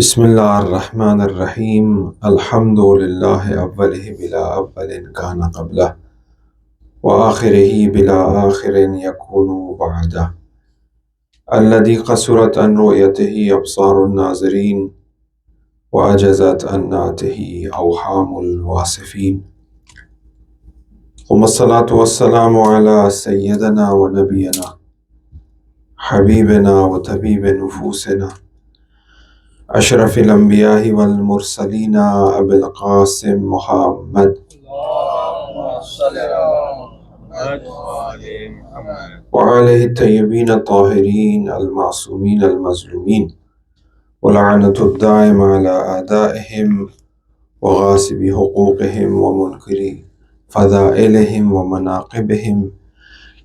بسم الله الرحمن الرحيم الحمد لله أوله بلا أول كان قبله وآخره بلا آخر يكون بعده الذي قصرت عن رؤيته أبصار الناظرين وعجزت عن نعته أوهام الواصفين ثم الصلاة والسلام على سيدنا ونبينا حبيبنا وطبيب نفوسنا أشرف الأنبياء والمرسلين أبي القاسم محمد وعليه الطيبين الطاهرين المعصومين المظلومين ولعنة الدائم على أعدائهم وغاصب حقوقهم ومنكر فضائلهم ومناقبهم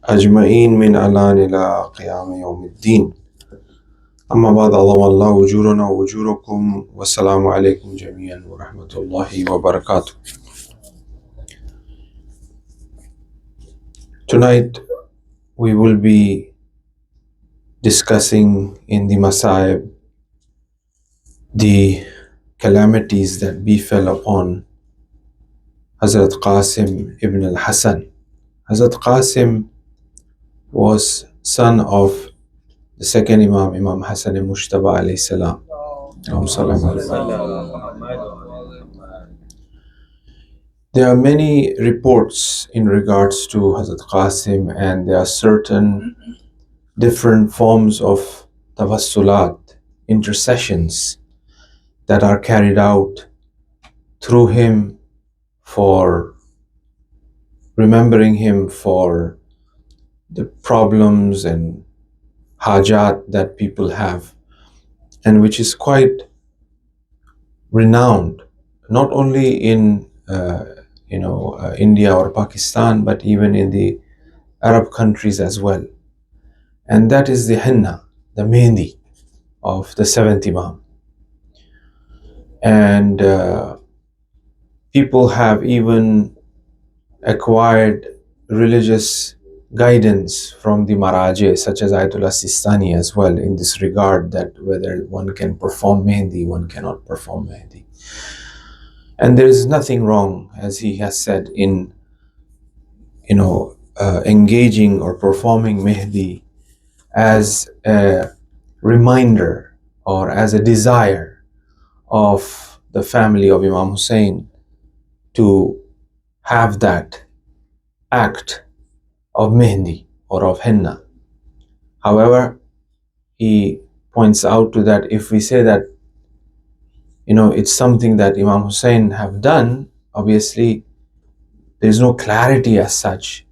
أجمعين من الآن إلى قيام يوم الدين. أما بعد، عظم الله أجورنا وأجوركم والسلام عليكم جميعا ورحمة الله وبركاته. Tonight we will be discussing in the Masa'ib the calamities that befell upon Hazrat Qasim ibn al-Hasan. Hazrat Qasim was son of the second Imam, Imam Hassan al-Mushtaba alayhi salam. There are many reports in regards to Hazrat Qasim, and there are certain different forms of tawassulat, intercessions that are carried out through him for remembering him for the problems and hajat that people have, and which is quite renowned, not only in India or Pakistan, but even in the Arab countries as well. And that is the henna, the mehndi of the seventh Imam. And people have even acquired religious guidance from the Maraje, such as Ayatollah Sistani as well, in this regard, that whether one can perform mehndi, one cannot perform mehndi. And there is nothing wrong, as he has said, in engaging or performing mehndi as a reminder or as a desire of the family of Imam Husayn to have that act of mehndi or of henna. However, he points out to that if we say that it's something that Imam Husayn have done, obviously there is no clarity as such.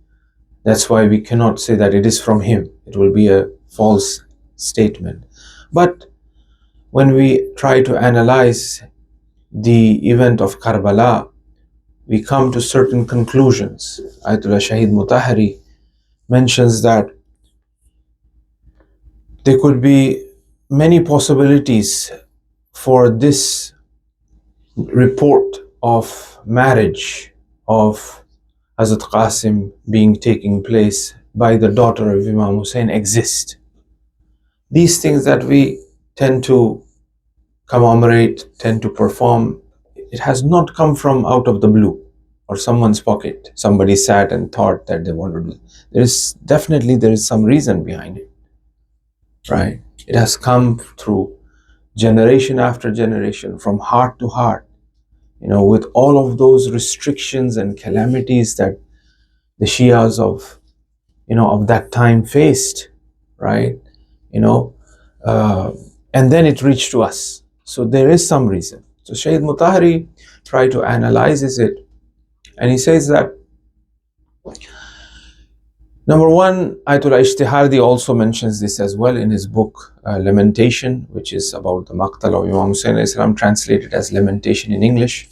That's why we cannot say that it is from him. It will be a false statement. But when we try to analyze the event of Karbala, we come to certain conclusions. Ayatollah Shahid Mutahari mentions that there could be many possibilities for this report of marriage of Hazrat Qasim taking place by the daughter of Imam Husayn exist. These things that we tend to commemorate, tend to perform, it has not come from out of the blue or someone's pocket. Somebody sat and thought that they wanted to do. There is some reason behind it, right? It has come through generation after generation, from heart to heart, with all of those restrictions and calamities that the Shias of that time faced, right? And then it reached to us. So there is some reason. So Shaykh Mutahari tried to analyze it, and he says that number one, Ayatollah Ishtihardi also mentions this as well in his book Lamentation, which is about the Maqtal of Imam Husayn alayhi salam, translated as Lamentation in English.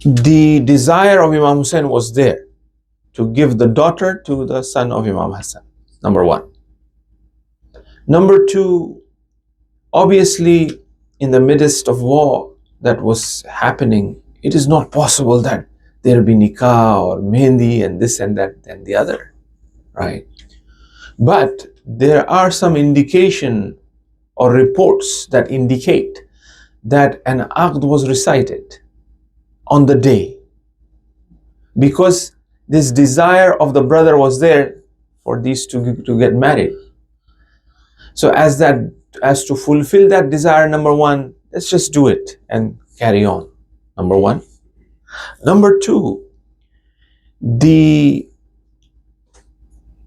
The desire of Imam Husayn was there to give the daughter to the son of Imam Hassan, number one. Number two, obviously in the midst of war that was happening, it is not possible that there be nikah or mehndi and this and that and the other, right? But there are some indication or reports that indicate that an aqd was recited on the day, because this desire of the brother was there for these to get married. So as to fulfill that desire, number one, let's just do it and carry on. Number one. Number two, the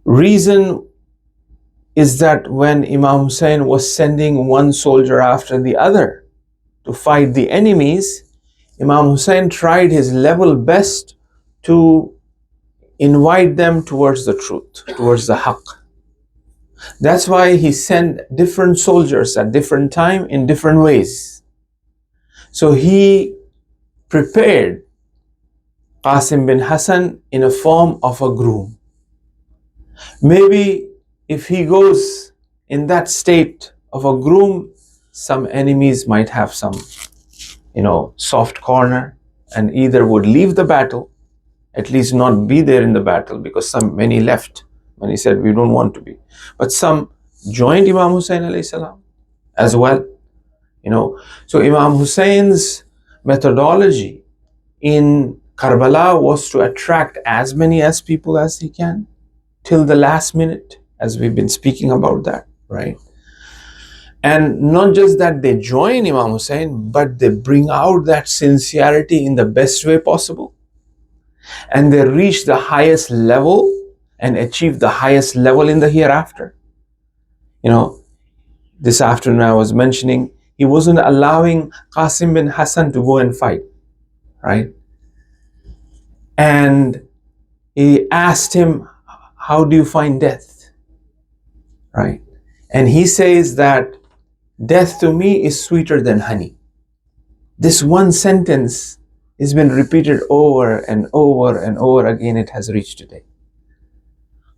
reason is that when Imam Husayn was sending one soldier after the other to fight the enemies, Imam Husayn tried his level best to invite them towards the truth, towards the haqq. That's why he sent different soldiers at different time in different ways. So he prepared Qasim bin Hassan in a form of a groom. Maybe if he goes in that state of a groom, some enemies might have some, soft corner, and either would leave the battle, at least not be there in the battle, because many left when he said we don't want to be. But some joined Imam Husayn alayhi salam as well. So Imam Husayn's methodology in Karbala was to attract as many as people as he can till the last minute, as we've been speaking about that, right? And not just that they join Imam Husayn, but they bring out that sincerity in the best way possible. And they reach the highest level and achieve the highest level in the hereafter. This afternoon I was mentioning, he wasn't allowing Qasim bin Hassan to go and fight, right? And he asked him, how do you find death, right? And he says that death to me is sweeter than honey. This one sentence has been repeated over and over and over again. It has reached today.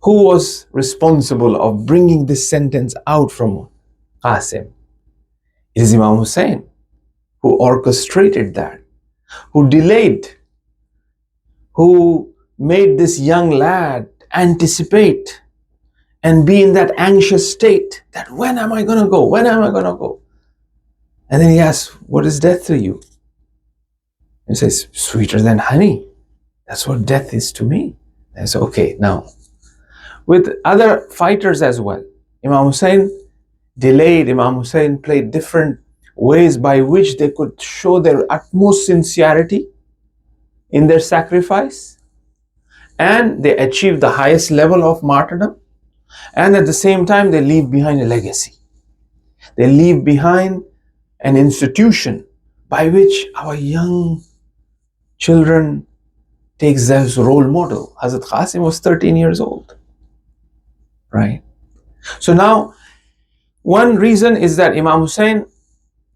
Who was responsible of bringing this sentence out from Qasim? It is Imam Husayn who orchestrated that, who delayed, who made this young lad anticipate and be in that anxious state that when am I going to go? When am I going to go? And then he asks, what is death to you? He says, sweeter than honey. That's what death is to me. And I said, okay, now, with other fighters as well, Imam Husayn delayed, Imam Husayn played different ways by which they could show their utmost sincerity in their sacrifice, and they achieve the highest level of martyrdom, and at the same time they leave behind a legacy. They leave behind an institution by which our young children takes as role model. Hazrat Qasim was 13 years old, right? So now, one reason is that Imam Husayn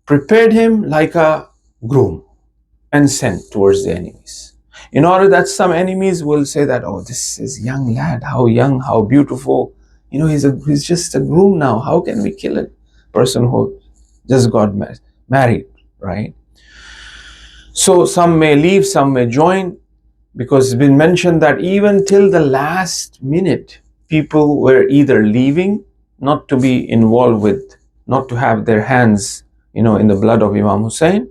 prepared him like a groom and sent towards the enemies, in order that some enemies will say that, oh, this is young lad, how young, how beautiful, he's just a groom now, how can we kill a person who just got married, right? So some may leave, some may join, because it's been mentioned that even till the last minute, people were either leaving, not to be involved with, not to have their hands, in the blood of Imam Husayn,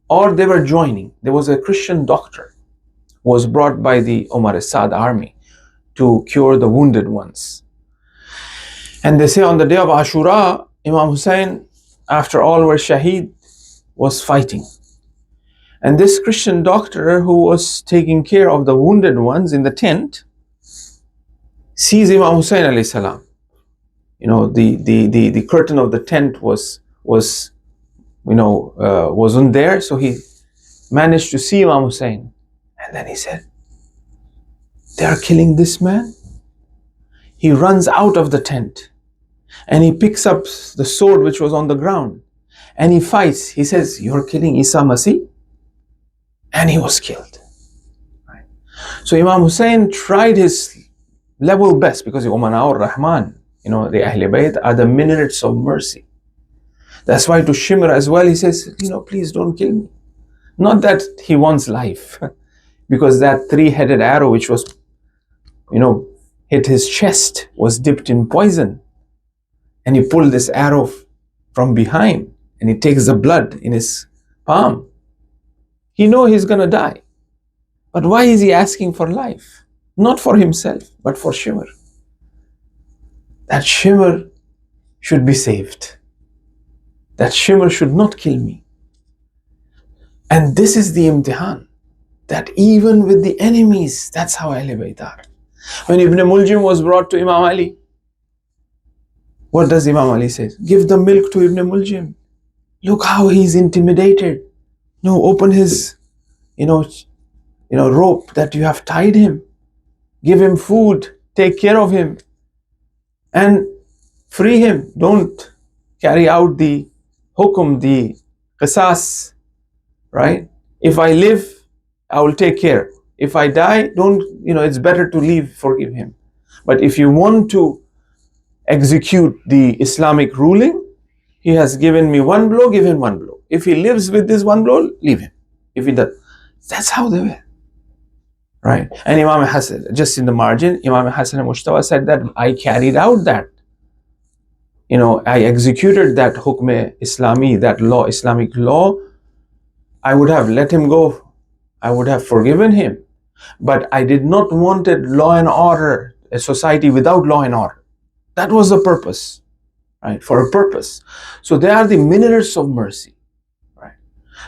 or they were joining. There was a Christian doctor who was brought by the Umar Assad army to cure the wounded ones. And they say on the day of Ashura, Imam Husayn, after all were shaheed, was fighting. And this Christian doctor who was taking care of the wounded ones in the tent sees Imam Husayn alayhi salam. The curtain of the tent wasn't there, so he managed to see Imam Husayn. And then he said, they are killing this man. He runs out of the tent and he picks up the sword which was on the ground and he fights. He says, you're killing Isa Masih? And he was killed. Right? So Imam Husayn tried his level best, because Umana'ur Rahman, the Ahlul Bayt are the minarets of mercy. That's why to Shimr as well, he says, please don't kill me. Not that he wants life, because that three-headed arrow which was, hit his chest, was dipped in poison, and he pulled this arrow from behind, and he takes the blood in his palm. He knows he's going to die. But why is he asking for life? Not for himself, but for Shimr. That Shimr should be saved. That Shimr should not kill me. And this is the imtihan, that even with the enemies, that's how Ahl Bayt are. When Ibn Muljim was brought to Imam Ali, what does Imam Ali say? Give the milk to Ibn Muljim. Look how he's intimidated. No, open his, rope that you have tied him. Give him food. Take care of him. And free him. Don't carry out the hukum, the qisas, right? If I live, I will take care. If I die, it's better to leave, forgive him. But if you want to execute the Islamic ruling, he has given me one blow, give him one blow. If he lives with this one blow, leave him. If he does, that's how they were. Right? And Imam Hassan, just in the margin, Imam Hassan Mushtaba said that I carried out that. I executed that hukm Islami, that law, Islamic law. I would have let him go. I would have forgiven him. But I did not want law and order, a society without law and order. That was the purpose, right? For a purpose. So they are the minarets of mercy, right?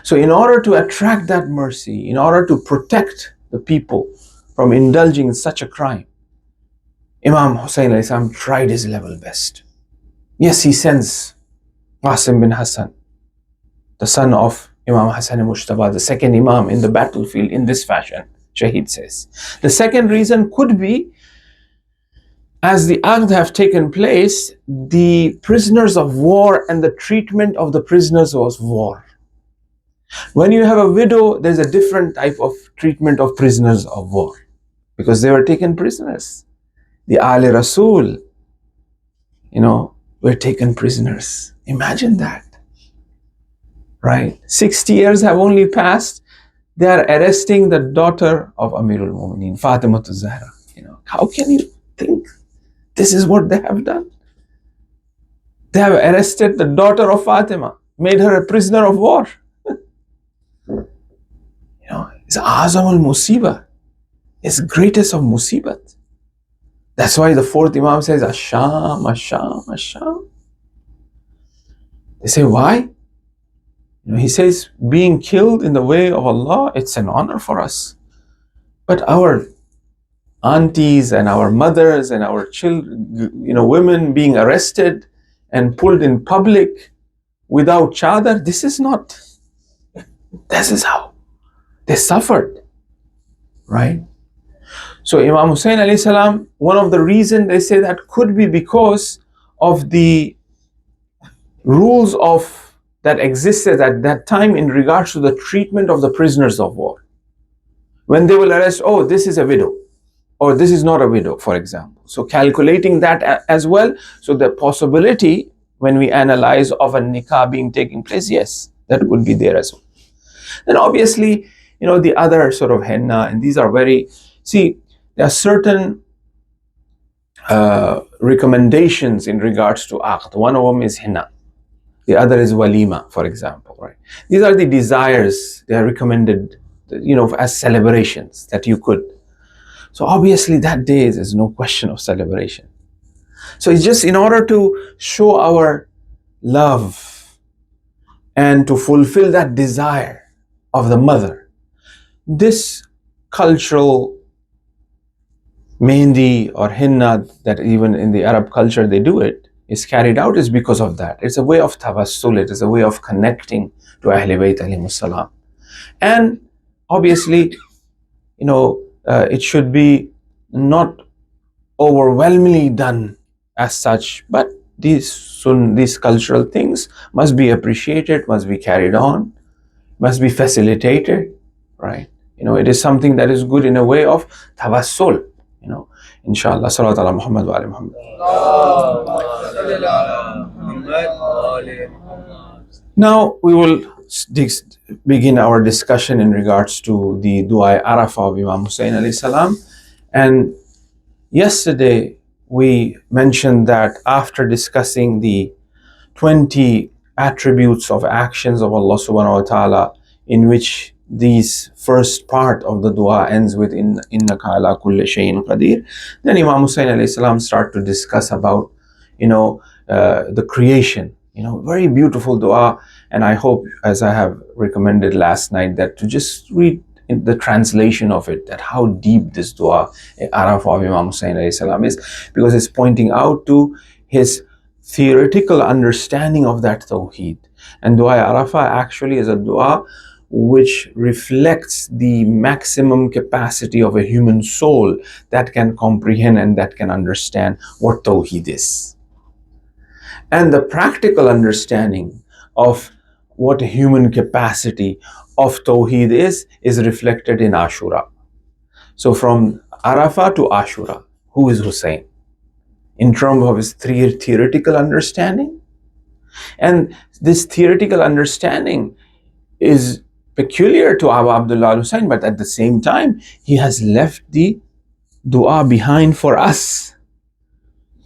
So in order to attract that mercy, in order to protect the people from indulging in such a crime, Imam Husayn alayhi salam tried his level best. Yes, he sends Qasim bin Hassan, the son of Imam Hassan Mushtaba, the second Imam in the battlefield in this fashion, Shaheed says. The second reason could be, as the Aqd have taken place, the prisoners of war and the treatment of the prisoners of war. When you have a widow, there's a different type of treatment of prisoners of war, because they were taken prisoners. The Ali Rasul, were taken prisoners. Imagine that. Right? 60 years have only passed. They are arresting the daughter of Amirul Mu'mineen, Fatima Zahra. How can you think this is what they have done? They have arrested the daughter of Fatima, made her a prisoner of war. It's Azam al-Musiba. It's greatest of Musibat. That's why the fourth Imam says, Asham, Asham, Asham. They say, why? He says, being killed in the way of Allah, it's an honor for us. But our aunties and our mothers and our children, women being arrested and pulled in public without chadar, this is how they suffered, right? So Imam Husayn alayhi salam, one of the reasons they say that could be because of the rules that existed at that time in regards to the treatment of the prisoners of war. When they will arrest, this is a widow, or this is not a widow, for example. So calculating that as well, so the possibility when we analyze of a nikah being taking place, yes, that would be there as well. Then obviously, the other sort of henna, and these are there are certain recommendations in regards to aqd. One of them is henna. The other is walima, for example, right? These are the desires. They are recommended, as celebrations that you could. So obviously that day there's no question of celebration. So it's just in order to show our love and to fulfill that desire of the mother. This cultural mehndi or henna, that even in the Arab culture they do it, is carried out is because of that. It's a way of tawassul, it is a way of connecting to Ahl Bayt alayhimus salam. And obviously, it should be not overwhelmingly done as such, but these cultural things must be appreciated, must be carried on, must be facilitated, right? It is something that is good in a way of tawassul, inshallah. Salawat ala Muhammad wa ali Muhammad. Now we will begin our discussion in regards to the Dua Arafa of Imam Husayn alayhi salam. And Yesterday, we mentioned that after discussing the 20 attributes of actions of Allah subhanahu wa ta'ala, in which these first part of the dua ends with innaka ala kulli shay'in qadir, then Imam Husayn alayhi salam start to discuss about the creation. Very beautiful dua, and I hope, as I have recommended last night, that to just read in the translation of it, that how deep this dua Arafa of Imam Husayn alayhi salam is, because it's pointing out to his theoretical understanding of that Tawheed. And Dua Arafa actually is a dua which reflects the maximum capacity of a human soul that can comprehend and that can understand what Tawheed is. And the practical understanding of what a human capacity of Tawheed is reflected in Ashura. So from Arafa to Ashura, who is Husayn? In terms of his theoretical understanding. And this theoretical understanding is peculiar to Abu Abdullah Husayn, but at the same time, he has left the dua behind for us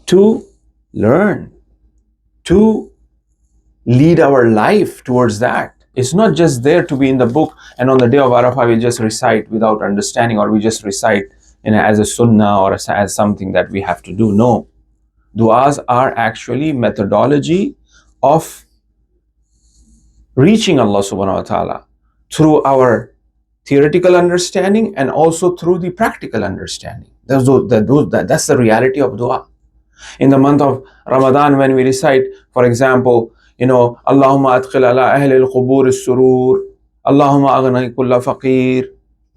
to learn, to lead our life towards that. It's not just there to be in the book, and on the day of Arafah we just recite without understanding, or we just recite as a sunnah or as something that we have to do. No. Du'as are actually methodology of reaching Allah subhanahu wa ta'ala through our theoretical understanding and also through the practical understanding. That's the reality of dua. In the month of Ramadan, when we recite, for example, Allahumma adkhil ala ahli al-qubur as-surur, Allahumma aghni kulla faqir,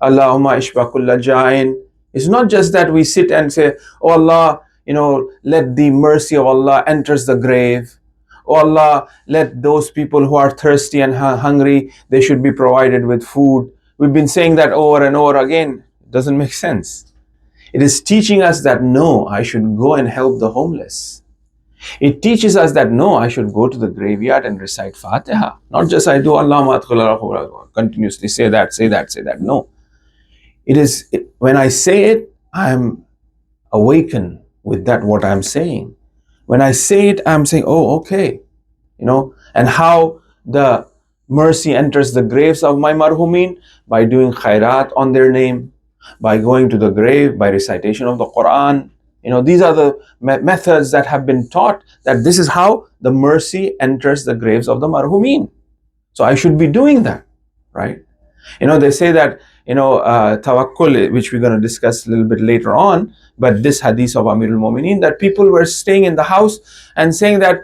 Allahumma ishba kulla ja'in. It's not just that we sit and say, oh Allah, let the mercy of Allah enters the grave. Oh Allah, let those people who are thirsty and hungry, they should be provided with food. We've been saying that over and over again. It doesn't make sense. It is teaching us that no, I should go and help the homeless. It teaches us that no, I should go to the graveyard and recite Fatiha. Not just I do Allahumma continuously say that. No. When I say it, I am awakened with that what I'm saying. When I say it, I'm saying, oh, okay. And how the mercy enters the graves of my marhumin? By doing khairat on their name, by going to the grave, by recitation of the Quran. These are the methods that have been taught, that this is how the mercy enters the graves of the marhumin. So I should be doing that, right? They say that, tawakkul, which we're going to discuss a little bit later on, but this hadith of Amirul Mu'mineen, that people were staying in the house and saying that,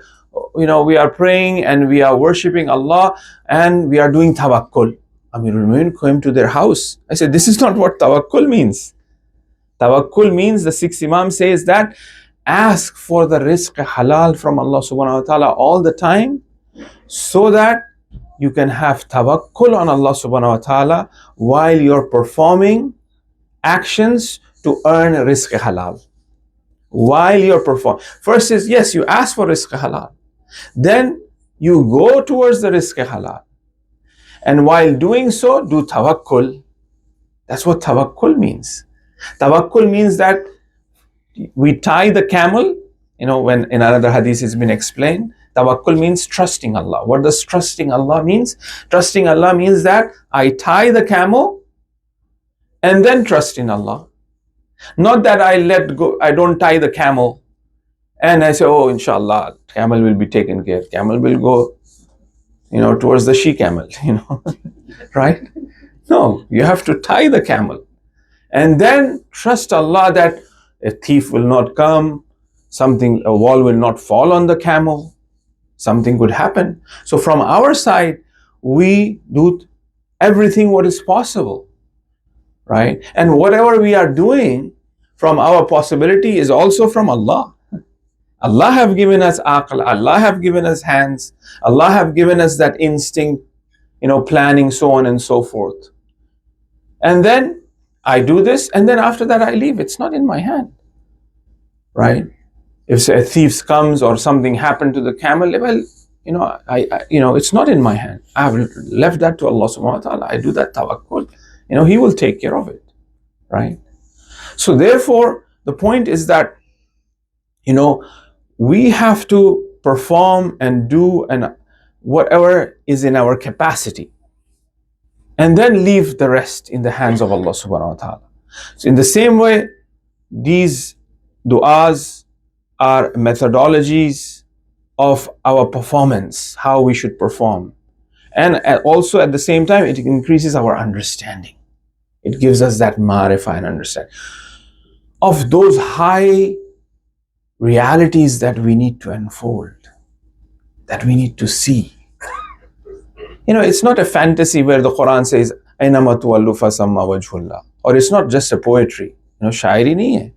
we are praying and we are worshipping Allah and we are doing tawakkul. Amirul Mu'mineen came to their house. I said, this is not what tawakkul means. Tawakkul means, the sixth Imam says, that ask for the rizq halal from Allah subhanahu wa ta'ala all the time, so that you can have tawakkul on Allah subhanahu wa ta'ala while you're performing actions to earn rizq halal. While you're performing. First is, yes, you ask for rizq halal. Then you go towards the rizq halal. And while doing so, do tawakkul. That's what tawakkul means. Tawakkul means that we tie the camel, when in another hadith has been explained, tawakkul means trusting Allah. What does trusting Allah means? Trusting Allah means that I tie the camel and then trust in Allah. Not that I let go, I don't tie the camel and I say, oh, inshallah, camel will be taken care. Camel will go, towards the she-camel, right? No, you have to tie the camel and then trust Allah that a thief will not come, a wall will not fall on the camel, something could happen. So from our side, we do everything what is possible, right? And whatever we are doing from our possibility is also from Allah. Allah have given us aql, Allah have given us hands, Allah have given us that instinct, planning, so on and so forth. And then I do this, and then after that I leave. It's not in my hand, right? If a thief comes or something happened to the camel, well, it's not in my hand. I have left that to Allah subhanahu wa ta'ala. I do that tawakkul. He will take care of it, right? So therefore, the point is that, we have to perform and do and whatever is in our capacity, and then leave the rest in the hands of Allah subhanahu wa ta'ala. So in the same way, these du'as are methodologies of our performance, how we should perform. And also at the same time, it increases our understanding. It gives us that ma'rifah and understanding of those high realities that we need to unfold, that we need to see. It's not a fantasy where the Quran says, "Aynama tuwallu fasamma wajhullah," or it's not just a poetry. शायरी नहीं है.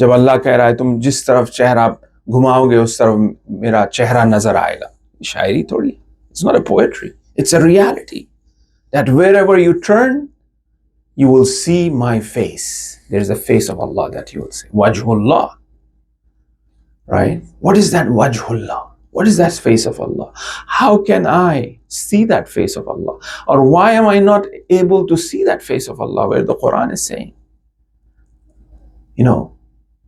जब अल्लाह कह रहा है तुम जिस तरफ चेहरा घुमाओगे उस तरफ मेरा चेहरा नजर आएगा, शायरी थोड़ी. It's not a poetry. It's a reality that wherever you turn, you will see my face. There's a face of Allah that you will see. Wajhullah. Right? What is that wajhullah? What is that face of Allah? How can I see that face of Allah? Or why am I not able to see that face of Allah where the Quran is saying, وَهُوَ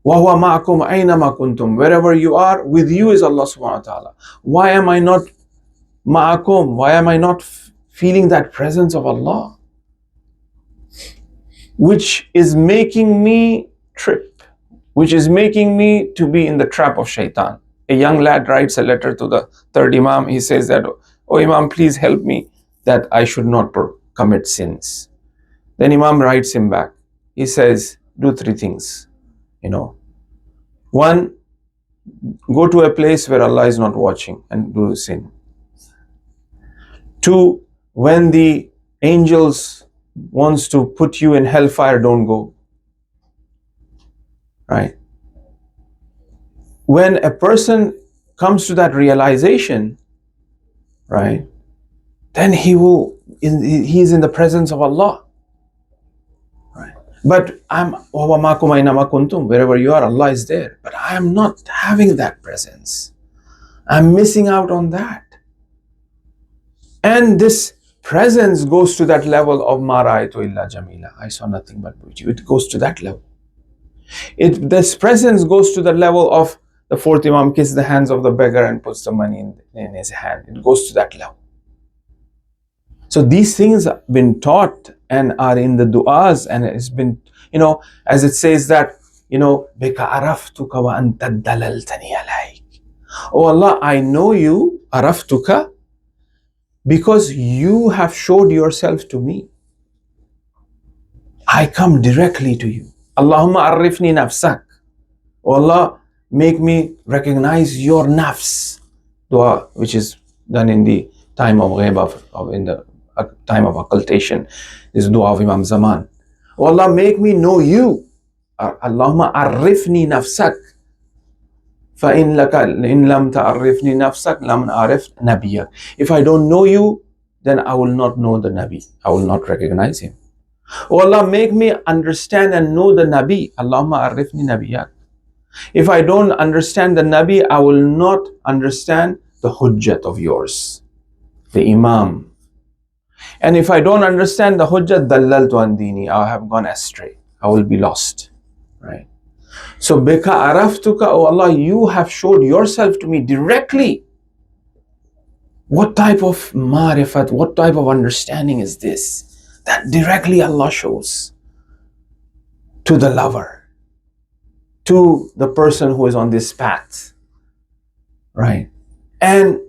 مَعَكُمْ أَيْنَمَا كُنْتُمْ, wherever you are, with you is Allah subhanahu wa ta'ala. Why am I not ma'akum? Why am I not feeling that presence of Allah? Which is making me trip, which is making me to be in the trap of shaitan. A young lad writes a letter to the third Imam. He says that, "Oh Imam, please help me that I should not commit sins." Then Imam writes him back. He says, do three things. One, go to a place where Allah is not watching and do sin. Two, when the angels wants to put you in hellfire, don't go. Right? When a person comes to that realization, right, then he is in the presence of Allah. Right? But wherever you are, Allah is there. But I am not having that presence. I'm missing out on that. And this presence goes to that level of ma ra'aytu illa jamila. I saw nothing but beauty. It goes to that level. This presence goes to the level of the fourth Imam kisses the hands of the beggar and puts the money in his hand. It goes to that level. So these things have been taught and are in the du'as, and it's been, as it says that, Bika araftuka wa anta dalaltani alayk. Oh Allah, I know you, araftuka, because you have showed yourself to me. I come directly to you. Allahumma arifni nafsak. Oh Allah, make me recognize your nafs. Dua, which is done in the time of ghaib, in the time of occultation, is dua of Imam Zaman. Oh Allah, make me know you. Allahumma arifni nafsak. فَإِن لَكَ إِن لَمْ تَعْرِفْنِي نَفْسَكَ لَمْ أَعْرِفْ نَبِيَّكَ. If I don't know you, then I will not know the Nabi. I will not recognize him. Oh Allah, make me understand and know the Nabi. Allahumma arifni nabiyyak. If I don't understand the Nabi, I will not understand the hujjat of yours, the Imam. And if I don't understand the hujjat, dallaltu an dini, I have gone astray. I will be lost. Right? So, bika araftuka, oh Allah, you have showed yourself to me directly. What type of ma'rifat, what type of understanding is this? That directly Allah shows to the lover, to the person who is on this path. Right? And,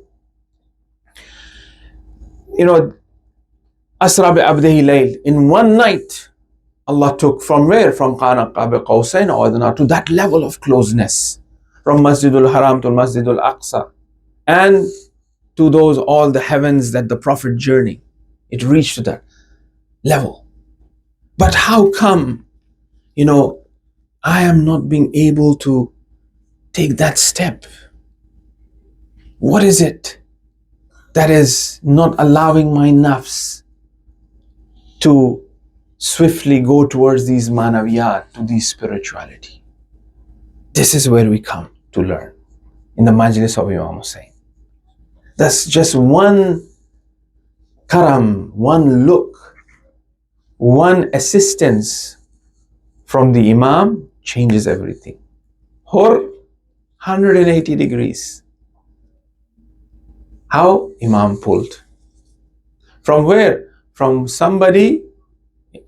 asra bi-abdihi layl, in one night, Allah took from where? From Husayn or Adna to that level of closeness. From Masjidul Haram to Masjidul Aqsa. And to those, all the heavens that the Prophet journeyed. It reached to that level. But how come, I am not being able to take that step? What is it that is not allowing my nafs to swiftly go towards these manaviyat, to these spirituality? This is where we come to learn in the Majlis of Imam Husayn. That's just one karam, one look, one assistance from the Imam changes everything. Hur, 180 degrees. How? Imam pulled. From where? From somebody,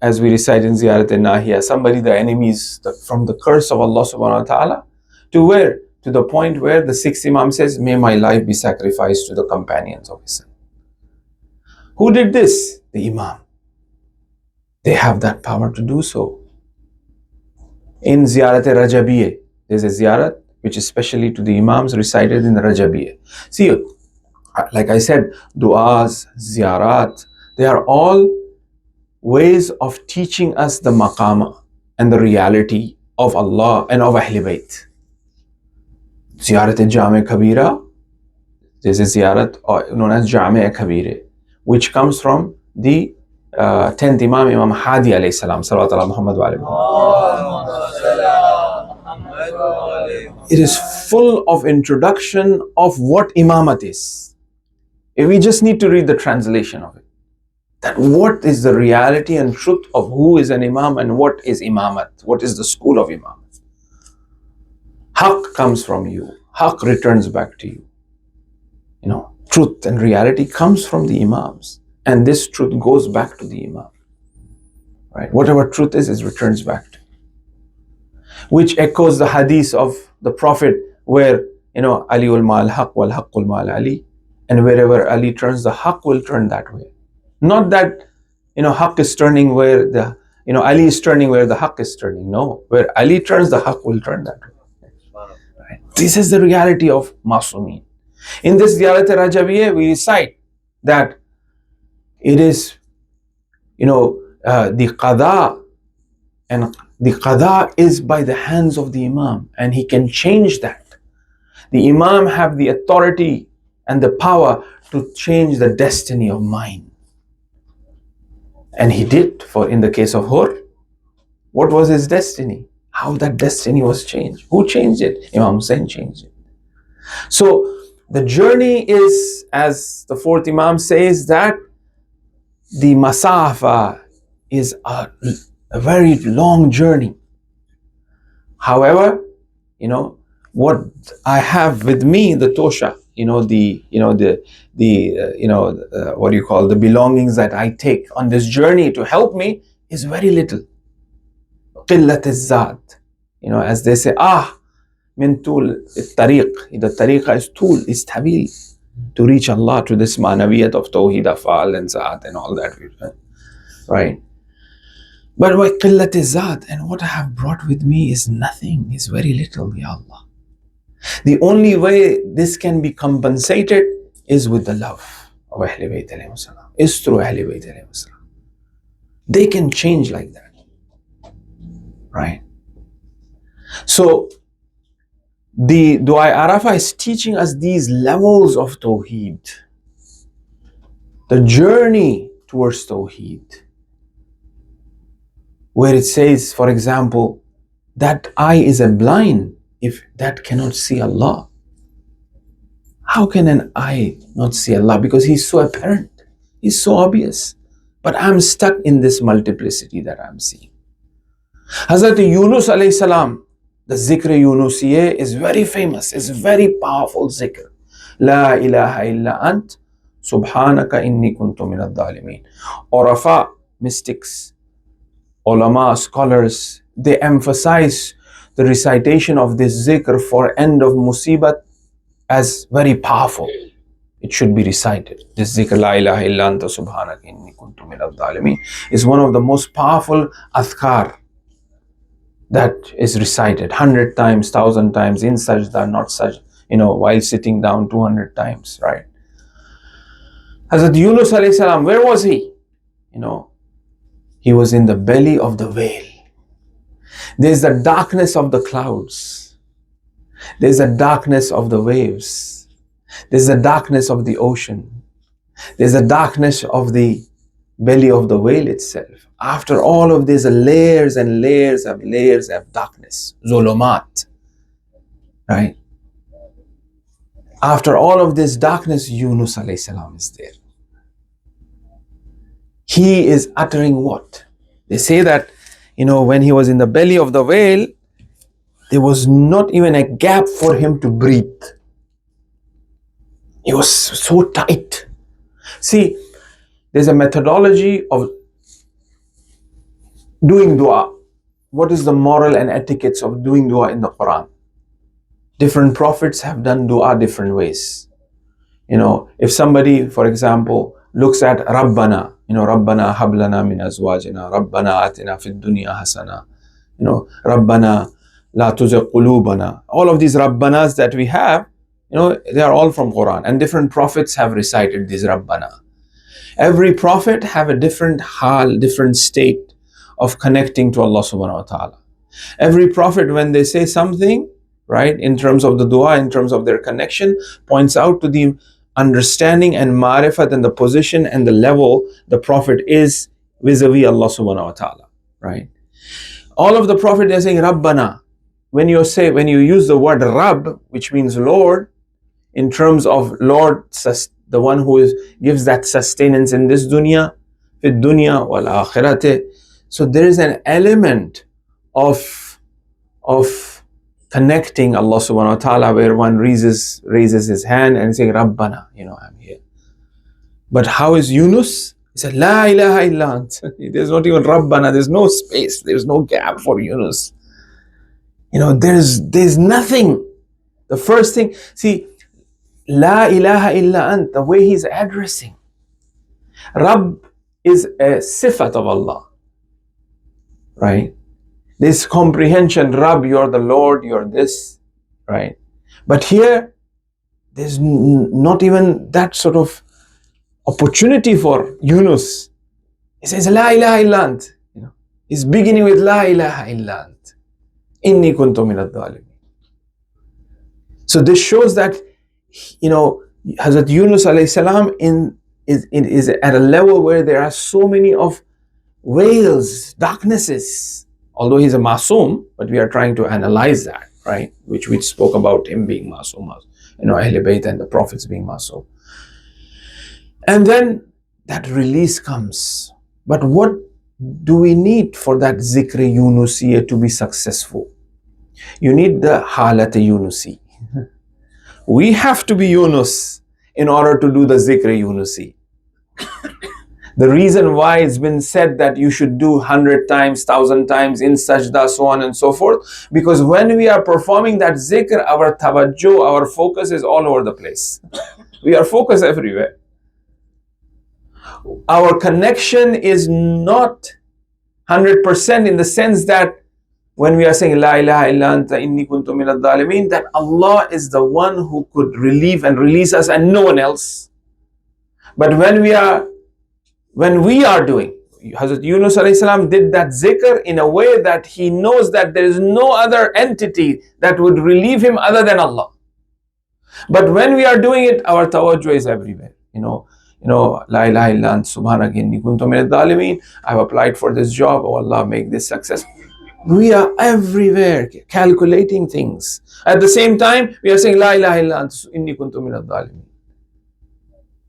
as we recite in Ziyarat al-Nahiya, somebody, the enemies, from the curse of Allah subhanahu wa ta'ala, to where? To the point where the sixth Imam says, may my life be sacrificed to the companions of his son. Who did this? The Imam. They have that power to do so. In Ziyarat al-Rajabiyya, there's a ziyarat which is specially to the Imams recited in the Rajabiyya. See, like I said, du'as, ziyarat, they are all ways of teaching us the maqama and the reality of Allah and of Ahl Bayt. Ziyarat al-Jami' Kabira, there's a ziyarat known as Jami' Kabira, which comes from the 10th Imam, Imam Hadi alayhi salam, salawat ala Muhammad wa alayhi. It is full of introduction of what imamat is. We just need to read the translation of it. That what is the reality and truth of who is an imam and what is imamat, what is the school of imamat. Haqq comes from you, haqq returns back to you. You know, truth and reality comes from the imams, and this truth goes back to the imam. Right? Whatever truth is returns back to you. Which echoes the hadith of the Prophet where, you know, Ali ul mal haqq wal haqqul mal Ali, and wherever Ali turns, the haqq will turn that way. Not that, you know, haqq is turning where the, you know, Ali is turning where the haqq is turning. No, where Ali turns, the haqq will turn that way. Right? This is the reality of Masumeen. In this Ziyarat al-Rajabiyya, we recite that it is, you know, the qada, and the qada is by the hands of the Imam, and he can change that. The Imam have the authority and the power to change the destiny of mine. And he did. For in the case of Hur, what was his destiny? How that destiny was changed? Who changed it? Imam Husayn changed it. So the journey is, as the fourth Imam says, that the masafa is a very long journey. However, you know, what I have with me, the tosha, what do you call, the belongings that I take on this journey to help me is very little. Qillat al-zad, as they say, min tul al-tariq. The tariqa is tul, is tabil, to reach Allah, to this manaviyat of tawheed, afal and zaat and all that, right? But why qillat al-zad, and what I have brought with me is nothing, is very little, ya Allah. The only way this can be compensated is with the love of Ahl Bayt alayhi salam, is through Ahl Bayt alayhi salam. They can change like that, right? So the Dua Arafa is teaching us these levels of Tawheed, the journey towards Tawheed, where it says, for example, that eye is a blind if that cannot see Allah. How can an eye not see Allah? Because He's so apparent, He's so obvious. But I'm stuck in this multiplicity that I'm seeing. Hazrat Yunus alayhi salam, the zikr Yunusiyya is very famous, is very powerful zikr. La ilaha illa ant, subhanaka inni kuntu minad dhalimin. Arafa, mystics, ulama, scholars, they emphasize the recitation of this zikr for end of musibat as very powerful. It should be recited. This zikr, La ilaha illa anta subhanaka inni kuntu minadh dhalimin, is one of the most powerful adhkar that is recited 100 times, 1,000 times, in sajda, not sajda, while sitting down 200 times, right? Hazrat Yunus alayhi salam, where was he? He was in the belly of the whale. There's the darkness of the clouds. There's the darkness of the waves. There's the darkness of the ocean. There's the darkness of the belly of the whale itself. After all of these layers and layers of darkness, zulumat, right? After all of this darkness, Yunus alayhi salam is there. He is uttering what? They say that, when he was in the belly of the whale, There was not even a gap for him to breathe. He was so tight. See, there's a methodology of doing dua. What is the moral and etiquettes of doing dua in the Quran? Different prophets have done dua different ways. If somebody, for example, looks at Rabbana, Rabbana hablana min azwajina, Rabbana atina fid dunya hasana, Rabbana la tuzigh qulubana. All of these Rabbanas that we have, they are all from Quran, and different prophets have recited these Rabbana. Every prophet have a different hal, different state of connecting to Allah subhanahu wa ta'ala. Every prophet, when they say something, right, in terms of the dua, in terms of their connection, points out to the understanding and ma'rifat and the position and the level the prophet is vis-a-vis Allah subhanahu wa ta'ala, right? All of the prophet, they're saying Rabbana. When you use the word Rabb, which means Lord, in terms of Lord, the one who gives that sustenance in this dunya, fid dunya wal akhirate. So there is an element of connecting Allah subhanahu wa ta'ala where one raises his hand and saying Rabbana, I'm here. But how is Yunus? He said, La ilaha illa ant. There's not even Rabbana, there's no space, there's no gap for Yunus. There's nothing. The first thing, see, La ilaha illa ant, the way he's addressing. Rabb is a sifat of Allah, right? This comprehension, Rabb, you're the Lord, you're this, right? But here, there's not even that sort of opportunity for Yunus. He says, La ilaha illa ant. He's beginning with La ilaha illa ant. Inni kuntu minad dhalimin. So this shows that, Hazrat Yunus alayhi salam is at a level where there are so many of veils, darknesses. Although he's a masoom, but we are trying to analyze that, right? Which we spoke about him being masoom, Ahl Bayt and the prophets being masoom. And then that release comes. But what do we need for that zikr Yunusiya to be successful? You need the halat Yunusi. We have to be Yunus in order to do the zikr Yunusi. The reason why it's been said that you should do 100 times, 1,000 times in sajda, so on and so forth, because when we are performing that zikr, our tawajjuh, our focus is all over the place. We are focused everywhere. Our connection is not 100% in the sense that when we are saying La ilaha illa anta inni kuntu minad dhalimin, that Allah is the one who could relieve and release us and no one else. But when we are doing, Hazrat Yunus alayhi salam did that zikr in a way that he knows that there is no other entity that would relieve him other than Allah. But when we are doing it, our tawajjuh is everywhere. La ilaha illa ant subhanaka inni kuntu minad dhalimin. I've applied for this job. Oh Allah, make this success. We are everywhere calculating things. At the same time, we are saying La ilaha illa ant inni kuntu minad dhalimin.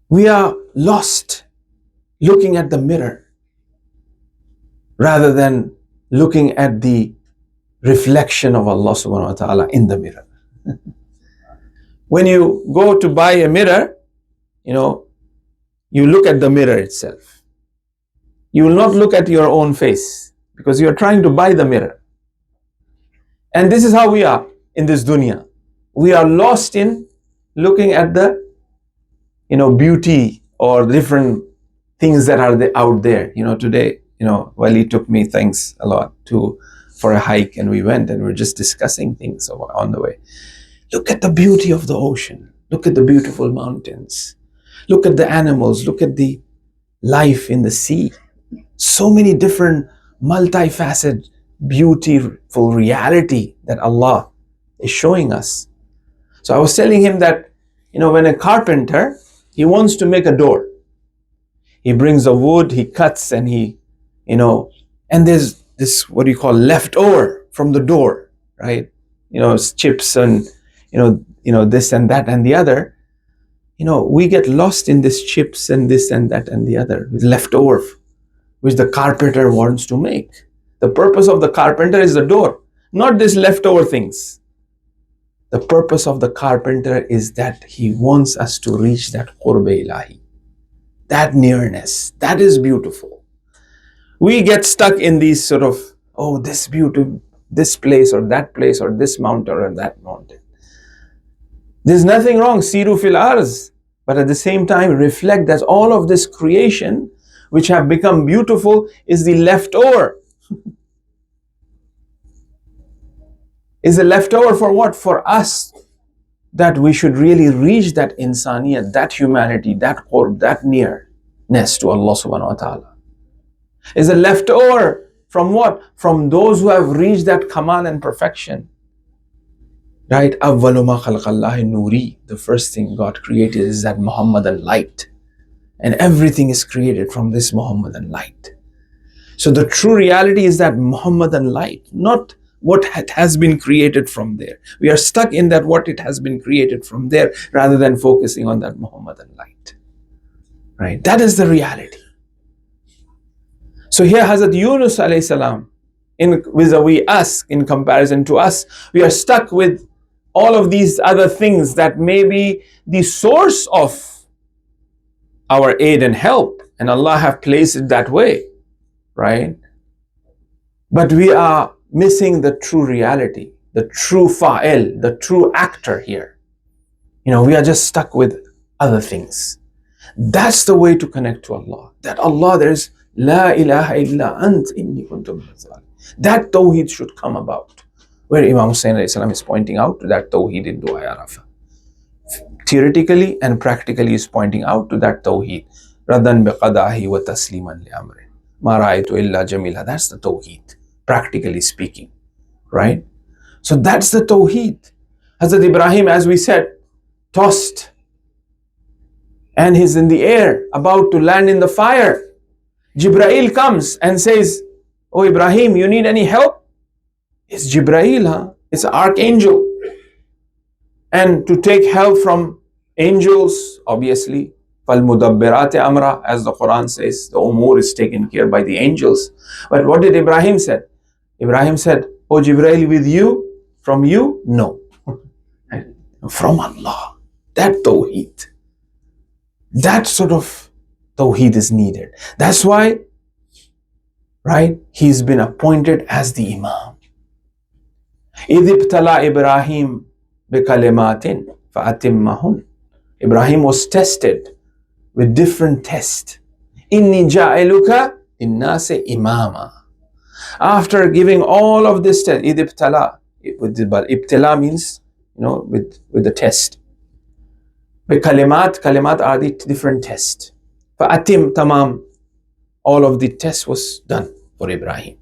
We are lost looking at the mirror rather than looking at the reflection of Allah subhanahu wa ta'ala in the mirror. When you go to buy a mirror, you look at the mirror itself. You will not look at your own face because you are trying to buy the mirror. And this is how we are in this dunya. We are lost in looking at the beauty or different things that are out there. Today, Wali took me, thanks a lot, for a hike, and we went and we're just discussing things on the way. Look at the beauty of the ocean. Look at the beautiful mountains. Look at the animals. Look at the life in the sea. So many different multifaceted, beautiful reality that Allah is showing us. So I was telling him that, when a carpenter, he wants to make a door. He brings the wood, he cuts, and and there's this, what do you call, leftover from the door, right? Chips and, this and that and the other. We get lost in this chips and this and that and the other, leftover, which the carpenter wants to make. The purpose of the carpenter is the door. not this leftover things. The purpose of the carpenter is that he wants us to reach that qurb ilahi, that nearness. That is beautiful. We get stuck in these sort of, oh, this beauty, this place or this mountain or that mountain. There's nothing wrong, siru fil arz, but at the same time reflect that all of this creation which have become beautiful is the leftover. Is the leftover for what? For us, that we should really reach that insaniyat, that humanity, that qurb, that nearness to Allah subhanahu wa ta'ala. Is a leftover from what? From those who have reached that kamal and perfection. Right? Awwalu ma khalaqallahi nuri. The first thing God created is that Muhammadan light. And everything is created from this Muhammadan light. So the true reality is that Muhammadan light, not what has been created from there. We are stuck in that what it has been created from there rather than focusing on that Muhammadan light. Right? That is the reality. So here Hazrat Yunus alayhi salam, vis-a-vis us, in comparison to us, we are stuck with all of these other things that may be the source of our aid and help, and Allah have placed it that way, right? But we are missing the true reality, the true fa'il, the true actor here. We are just stuck with other things. That's the way to connect to Allah. That Allah, there's La ilaha illa ant inni kuntu minaz zalimin. That tawheed should come about. Where Imam Husayn alayhi salam is pointing out to that tawheed in Dua Arafa. Theoretically and practically is pointing out to that tawheed. Radan biqadahi wa tasliman li amrin. Ma ra'aytu illa jamila. That's the tawheed, practically speaking. Right? So that's the tawheed. Hazrat Ibrahim, as we said, tossed. And he's in the air, about to land in the fire. Jibreel comes and says, oh Ibrahim, you need any help? It's Jibreel, huh? It's an archangel. And to take help from angels, obviously, فَالْمُدَبِّرَاتِ amra, as the Quran says, the umur is taken care by the angels. But what did Ibrahim say? Ibrahim said, oh Jibreel, with you, from you? No. From Allah. That tawheed. That sort of tawheed is needed. That's why, right, he's been appointed as the Imam. إِذِ ابْتَلَى إِبْرَاهِيمُ بِكَلِمَاتٍ فَأَتِمَّهُنْ. Ibrahim was tested with different tests. إِنِّي جَاعِلُكَ لِلنَّاسِ إِمَامًا. After giving all of this test, إِذِ ابْتَلَى, ibtila means, with the test. Kalimat are the different tests. Fa'atim tamam. All of the tests was done for Ibrahim.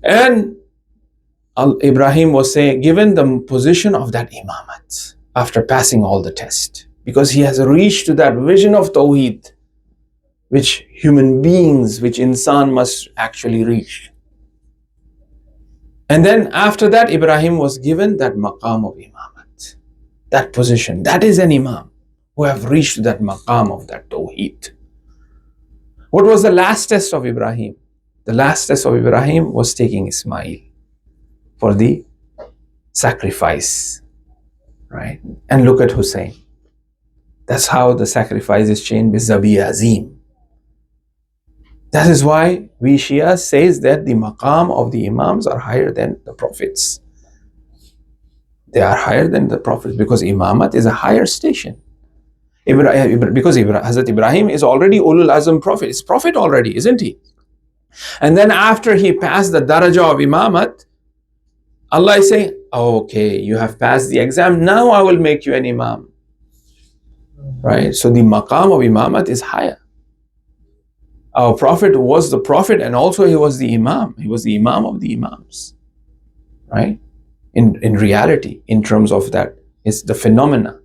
And Ibrahim was given the position of that imamat after passing all the tests. Because he has reached to that vision of Tawheed, which human beings, which insan must actually reach. And then after that, Ibrahim was given that maqam of imamat. That position. That is an imam who have reached that maqam of that tawheed. What was the last test of Ibrahim? The last test of Ibrahim was taking Ismail for the sacrifice, right? And look at Husayn. That's how the sacrifice is changed with Zabi Azim. That is why we Shia says that the maqam of the imams are higher than the prophets. They are higher than the prophets because imamat is a higher station. Because Hazrat Ibrahim is already Ulul Azam prophet. He's prophet already, isn't he? And then after he passed the daraja of imamat, Allah is saying, okay, you have passed the exam, now I will make you an imam. Right? So the maqam of imamat is higher. Our prophet was the prophet and also he was the imam. He was the imam of the imams. Right? In reality, in terms of that, it's the phenomena.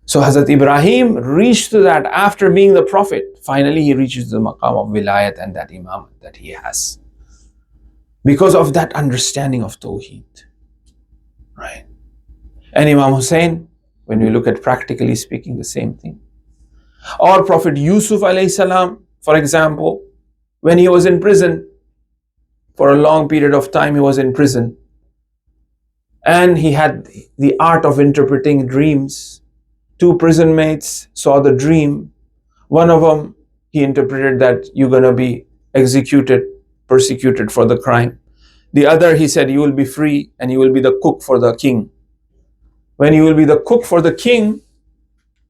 So Hazrat Ibrahim reached to that after being the prophet. Finally, he reaches the maqam of wilayat and that imam that he has. Because of that understanding of Tawheed. Right? And Imam Husayn, when we look at practically speaking, the same thing. Or Prophet Yusuf alayhi salam, for example, when he was in prison, For a long period of time, he was in prison. And he had the art of interpreting dreams. 2 prison mates saw the dream. One of them, he interpreted that you're going to be executed, persecuted for the crime. The other, he said, you will be free and you will be the cook for the king. When you will be the cook for the king,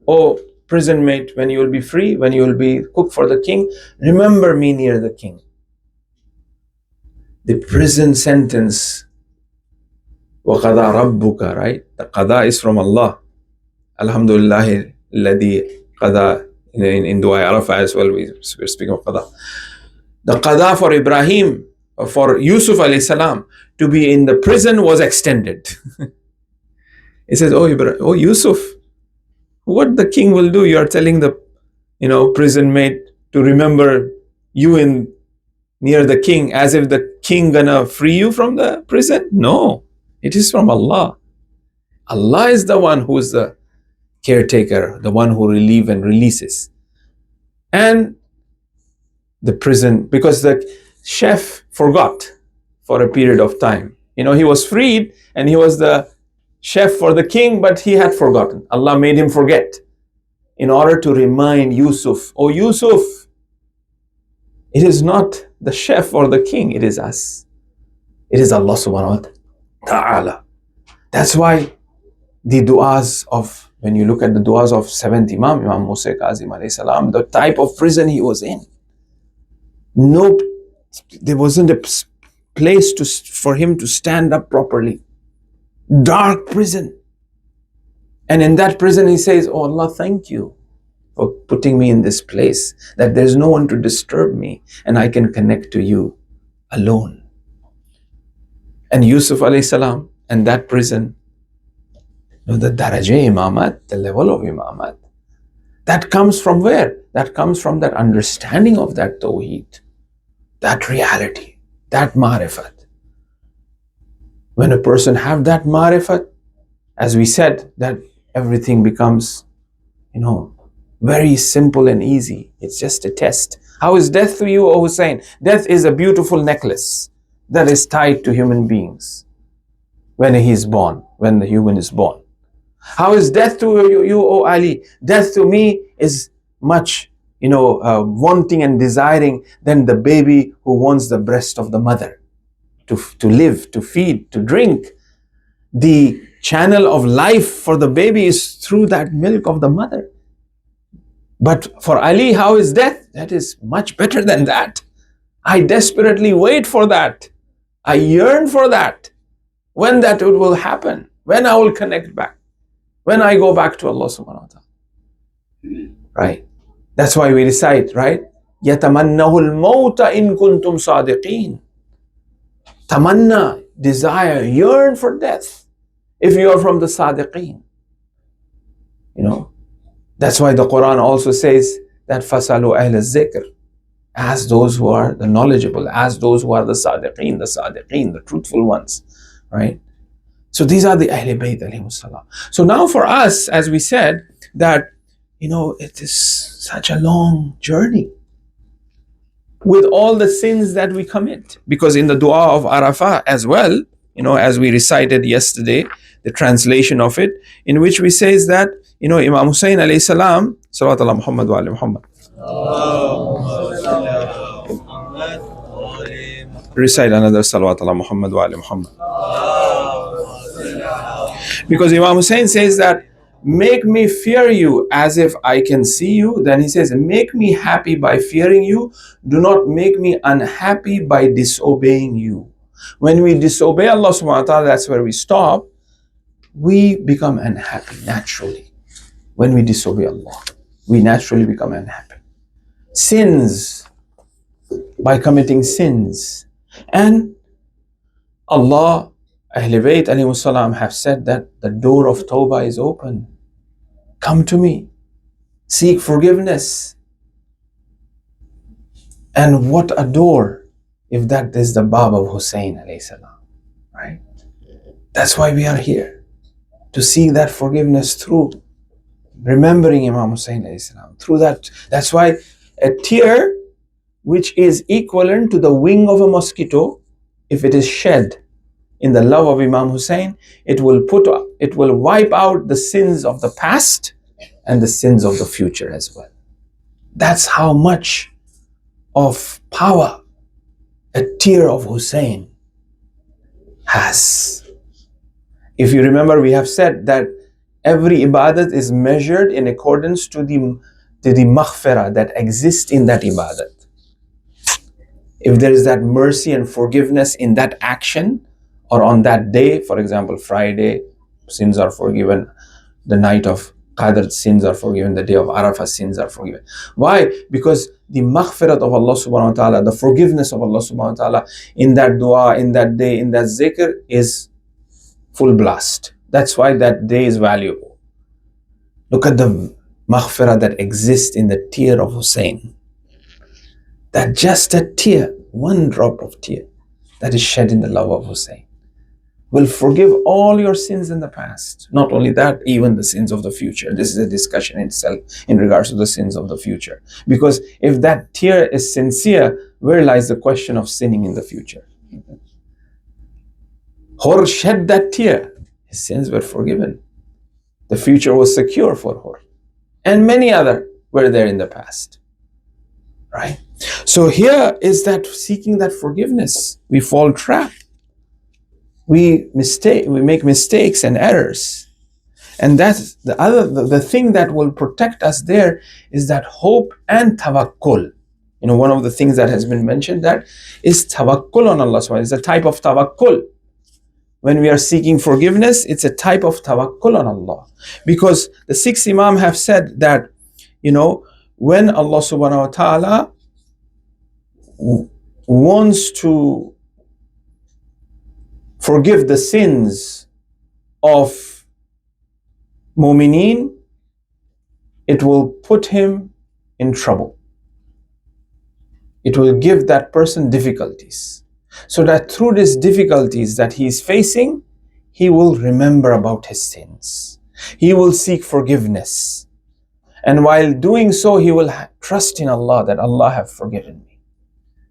oh prison mate, when you will be free, when you will be cook for the king, remember me near the king. The prison sentence, وَقَضَى رَبُّكَ, right? The qada is from Allah. Alhamdulillah, alladhi qada. In Dua Arafa as well, we're speaking of qada. The qada for Ibrahim, for Yusuf alayhi salam, to be in the prison was extended. He says, oh Yusuf, what the king will do? You are telling the prison mate to remember you in near the king, as if the king gonna free you from the prison? No, it is from Allah. Allah is the one who is the caretaker, the one who relieves and releases. And the prison, because the chef forgot for a period of time. He was freed and he was the chef for the king, but he had forgotten. Allah made him forget in order to remind Yusuf, oh Yusuf, it is not the chef or the king, it is us. It is Allah subhanahu wa ta'ala. That's why the du'as of, when you look at the du'as of 7th Imam Musa Kazim alayhi salam, the type of prison he was in. No, there wasn't a place for him to stand up properly. Dark prison. And in that prison he says, oh Allah, thank you for putting me in this place, that there's no one to disturb me and I can connect to you alone. And Yusuf alayhi salam and that prison, the darajah imamat, the level of imamat, that comes from where? That comes from that understanding of that tawheed, that reality, that ma'rifat. When a person have that ma'rifat, as we said, that everything becomes, very simple and easy. It's just a test. How is death to you, O Husayn? Death is a beautiful necklace that is tied to human beings when he is born, when the human is born. How is death to you, O Ali? Death to me is much, wanting and desiring than the baby who wants the breast of the mother to live, to feed, to drink. The channel of life for the baby is through that milk of the mother. But for Ali, how is death? That is much better than that. I desperately wait for that. I yearn for that. When that will happen, when I will connect back, when I go back to Allah subhanahu wa ta'ala. Right? That's why we recite, right? يَتَمَنَّهُ الْمَوْتَ إِن كُنْتُمْ صَادِقِينَ. Tamanna, desire, yearn for death if you are from the Sadiqeen. That's why the Quran also says that فَسَأَلُوا أَهْلَ الذِّكْرِ. Ask those who are the knowledgeable, ask those who are the Sadiqeen, the truthful ones. Right? So these are the Ahl Bayt alayhimus salam. So now for us, as we said, that it is such a long journey with all the sins that we commit. Because in the dua of Arafa as well, as we recited yesterday, the translation of it, in which we says that, Imam Husayn alayhi salam, salawat ala Muhammad wa ali Muhammad. Recite another salawat ala Muhammad wa ali Muhammad. Because Imam Husayn says that, make me fear you as if I can see you. Then he says, make me happy by fearing you. Do not make me unhappy by disobeying you. When we disobey Allah subhanahu wa ta'ala, that's where we stop. We become unhappy naturally. When we disobey Allah, we naturally become unhappy. Sins, by committing sins. And Allah, Ahl Bayt alayhi salam have said that the door of Tawbah is open. Come to me. Seek forgiveness. And what a door if that is the Bab of Husayn alayhi salam. Right? That's why we are here. To seek that forgiveness through remembering Imam Husayn alayhi salam. Through that. That's why a tear which is equivalent to the wing of a mosquito if it is shed in the love of Imam Husayn, it will wipe out the sins of the past and the sins of the future as well. That's how much of power a tear of Husayn has. If you remember, we have said that every ibadat is measured in accordance to the maghfirah that exists in that ibadat. If there is that mercy and forgiveness in that action, or on that day, for example, Friday, sins are forgiven. The night of Qadr, sins are forgiven. The day of Arafa, sins are forgiven. Why? Because the maghfirat of Allah subhanahu wa ta'ala, the forgiveness of Allah subhanahu wa ta'ala in that dua, in that day, in that zikr is full blast. That's why that day is valuable. Look at the maghfirah that exists in the tear of Husayn. That just a tear, one drop of tear that is shed in the love of Husayn will forgive all your sins in the past. Not only that, even the sins of the future. This is a discussion in itself in regards to the sins of the future. Because if that tear is sincere, where lies the question of sinning in the future? Hur shed that tear. His sins were forgiven. The future was secure for Hur. And many other were there in the past. Right? So here is that seeking that forgiveness. We fall trap. We make mistakes and errors. And that's the thing that will protect us there is that hope and tawakkul. One of the things that has been mentioned that is tawakkul on Allah subhanahu wa ta'ala. It's a type of tawakkul. When we are seeking forgiveness, it's a type of tawakkul on Allah. Because the six Imam have said that, when Allah subhanahu wa ta'ala wants to forgive the sins of mu'mineen, it will put him in trouble. It will give that person difficulties. So that through these difficulties that he is facing, he will remember about his sins. He will seek forgiveness. And while doing so, he will trust in Allah that Allah have forgiven me.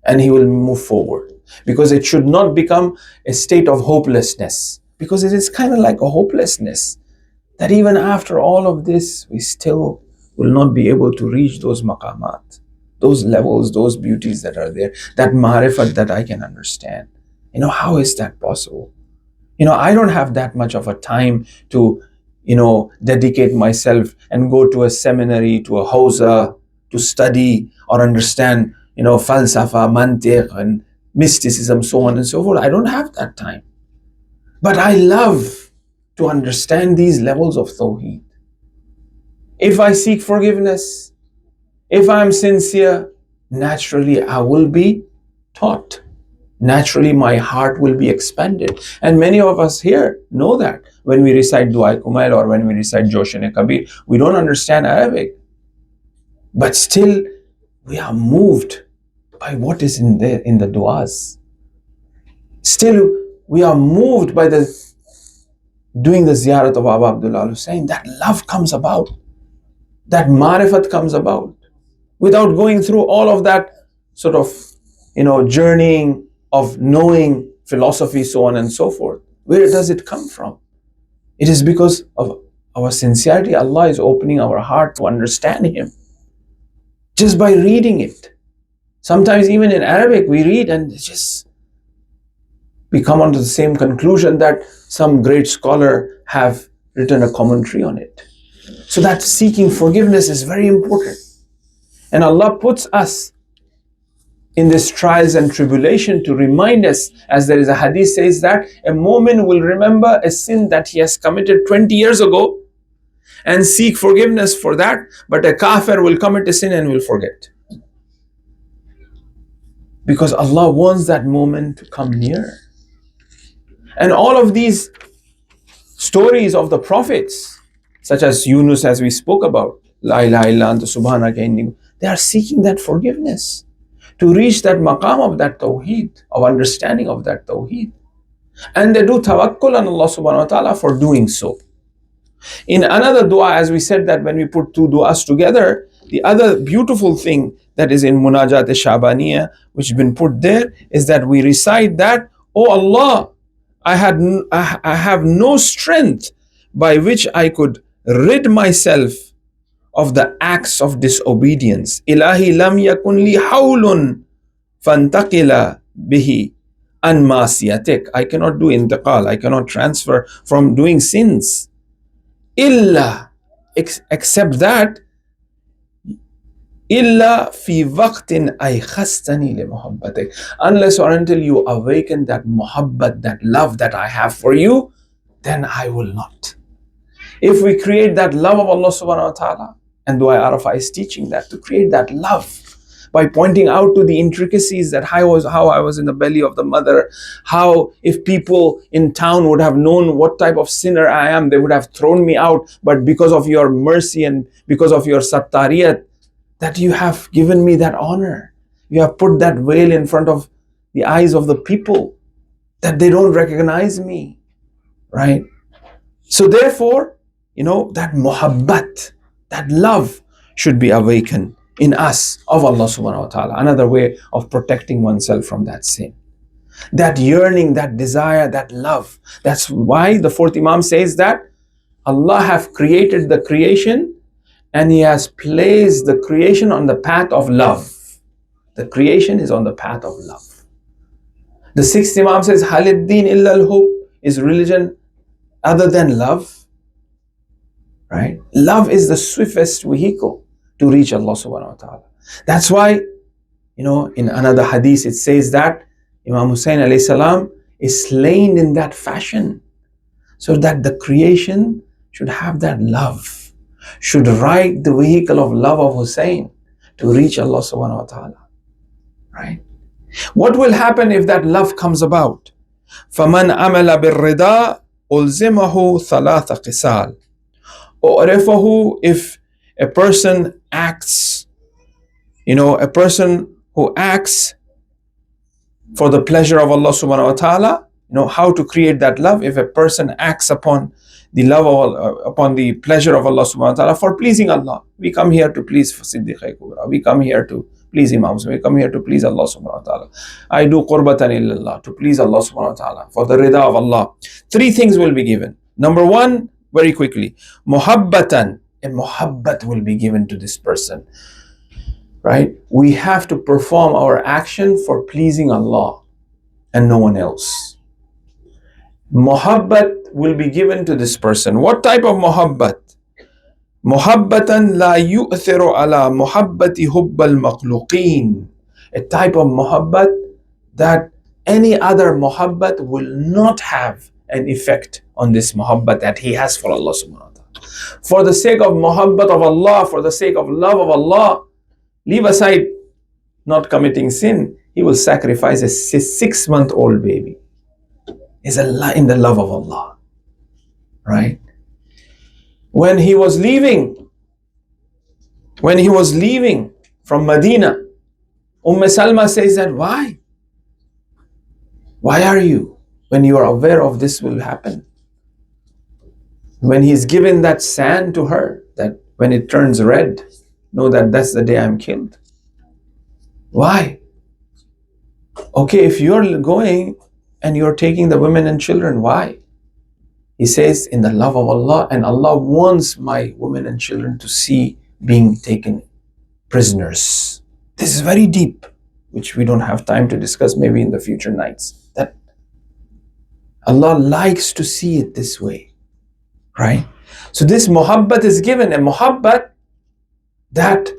And he will move forward. Because it should not become a state of hopelessness. Because it is kind of like a hopelessness. That even after all of this, we still will not be able to reach those maqamat. Those levels, those beauties that are there. That ma'rifat that I can understand. How is that possible? I don't have that much of a time to, dedicate myself and go to a seminary, to a hawza, to study or understand, falsafa, mantiq and mysticism, so on and so forth. I don't have that time. But I love to understand these levels of tawheed. If I seek forgiveness, if I am sincere, naturally I will be taught. Naturally my heart will be expanded. And many of us here know that. When we recite Dua Kumail or when we recite Joshan-e-Kabir, we don't understand Arabic. But still we are moved by what is in there in the du'as. Still we are moved by doing the ziyarat of Abu Abdullah al-Husayn. That love comes about. That marifat comes about. Without going through all of that sort of, journeying of knowing philosophy, so on and so forth. Where does it come from? It is because of our sincerity. Allah is opening our heart to understand Him. Just by reading it. Sometimes even in Arabic we read and we come onto the same conclusion that some great scholar have written a commentary on it. So that seeking forgiveness is very important. And Allah puts us in this trials and tribulation to remind us, as there is a hadith says that a mu'min will remember a sin that he has committed 20 years ago and seek forgiveness for that, but a kafir will commit a sin and will forget. Because Allah wants that moment to come near. And all of these stories of the prophets, such as Yunus, as we spoke about, La ilaha illa anta subhanaka inni, they are seeking that forgiveness to reach that maqam of that tawheed, of understanding of that tawheed. And they do tawakkul on Allah subhanahu wa ta'ala for doing so. In another dua, as we said that when we put two duas together, the other beautiful thing that is in Munajat-e-Shabaniyah, which has been put there, is that we recite that Oh Allah, I have no strength by which I could rid myself of the acts of disobedience. Ilahi lam yakun li hawlun fantaqila bihi an masiyatik. I cannot do intiqal, I cannot transfer from doing sins. Illa, except that, illa fi waqtin aykhastani li muhabbatik. Unless or until you awaken that muhabbat, that love that I have for you, then I will not. If we create that love of Allah subhanahu wa ta'ala, and Dua Arafa is teaching that, to create that love by pointing out to the intricacies that how I was in the belly of the mother, how if people in town would have known what type of sinner I am, they would have thrown me out, but because of your mercy and because of your sattariyat, that you have given me that honor. You have put that veil in front of the eyes of the people, that they don't recognize me, right? So therefore, that muhabbat, that love should be awakened in us of Allah subhanahu wa ta'ala. Another way of protecting oneself from that sin. That yearning, that desire, that love. That's why the fourth Imam says that Allah have created the creation and He has placed the creation on the path of love. The creation is on the path of love. The sixth Imam says, Halid din illa al-hub, is religion other than love? Right? Love is the swiftest vehicle to reach Allah subhanahu wa ta'ala. That's why, in another hadith it says that Imam Husayn alayhi salam is slain in that fashion, so that the creation should have that love, should ride the vehicle of love of Husayn to reach Allah subhanahu wa ta'ala. Right? What will happen if that love comes about? فَمَنْ عَمَلَ بِالرِّضَى أُلْزِمَهُ ثَلَاثَ قِسَالٍ. If a person acts, a person who acts for the pleasure of Allah subhanahu wa ta'ala, how to create that love. If a person acts upon the love of, upon the pleasure of Allah subhanahu wa ta'ala for pleasing Allah. We come here to please SanDiegoAzadar. We come here to please Imams. We come here to please Allah subhanahu wa ta'ala. I do qurbatan illallah, to please Allah subhanahu wa ta'ala, for the rida of Allah. Three things will be given. Number one, very quickly, muhabbatan, a muhabbat will be given to this person, right? We have to perform our action for pleasing Allah and no one else. Muhabbat will be given to this person. What type of muhabbat? Muhabbatan la yu'thiru ala muhabbati hubbal makhluqeen. A type of muhabbat that any other muhabbat will not have an effect on this muhabbat that he has for Allah subhanahu wa ta'ala. For the sake of muhabbat of Allah, for the sake of love of Allah, leave aside not committing sin, he will sacrifice a 6-month-old baby. Is in the love of Allah, right? When he was leaving from Medina, Salma says that, why are you, when you are aware of this will happen? When he's given that sand to her, that when it turns red, know that that's the day I'm killed. Why? Okay, if you're going and you're taking the women and children, why? He says, in the love of Allah, and Allah wants my women and children to see being taken prisoners. This is very deep, which we don't have time to discuss, maybe in the future nights. That Allah likes to see it this way, right? So this muhabbat is given, a muhabbat that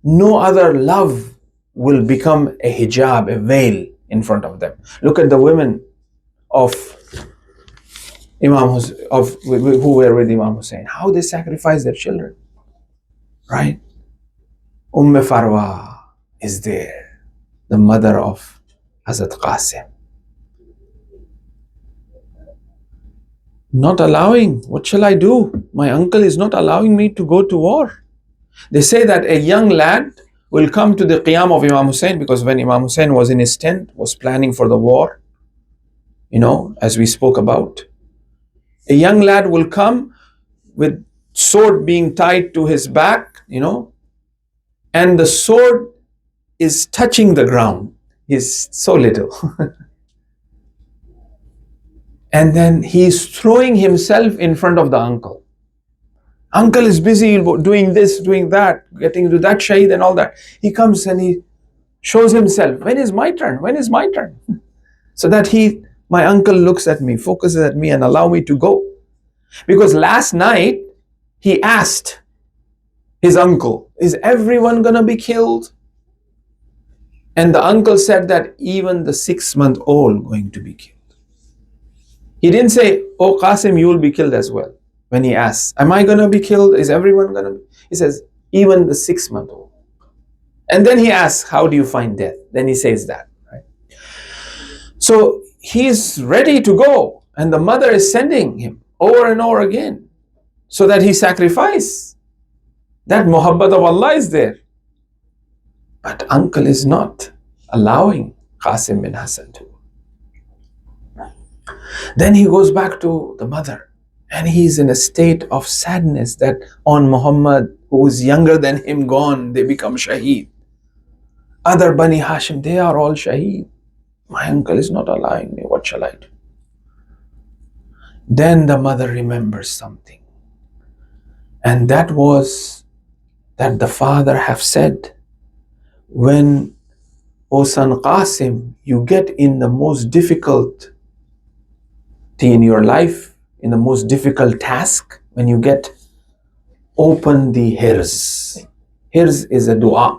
no other love will become a hijab, a veil in front of them. Look at the women of Imam who were with Imam Husayn, how they sacrificed their children, right? Farwa is there, the mother of Hazrat Qasim. Not allowing, what shall I do? My uncle is not allowing me to go to war. They say that a young lad will come to the qiyam of Imam Husayn, because when Imam Husayn was in his tent, was planning for the war, as we spoke about, a young lad will come with sword being tied to his back, and the sword is touching the ground. He's so little. And then he's throwing himself in front of the uncle. Uncle is busy doing this, doing that, getting to that shaheed and all that. He comes and he shows himself. When is my turn? When is my turn? So that my uncle looks at me, focuses at me and allow me to go. Because last night he asked his uncle, is everyone gonna be killed? And the uncle said that even the 6-month-old going to be killed. He didn't say, oh Qasim, you will be killed as well. When he asks, am I gonna be killed? Is everyone gonna be? He says, even the 6-month-old. And then he asks, how do you find death? Then he says that, right? So he's ready to go, and the mother is sending him over and over again so that he sacrifice. That muhabbat of Allah is there. But uncle is not allowing Qasim bin Hassan to. Then he goes back to the mother, and he's in a state of sadness that on Muhammad, who is younger than him, gone, they become shaheed. Other Bani Hashim, they are all shaheed. My uncle is not allowing me, what shall I do? Then the mother remembers something. And that was that the father have said, when, O son Qasim, you get in the most difficult in your life, in the most difficult task, when you get, open the hirz. Hirz is a dua.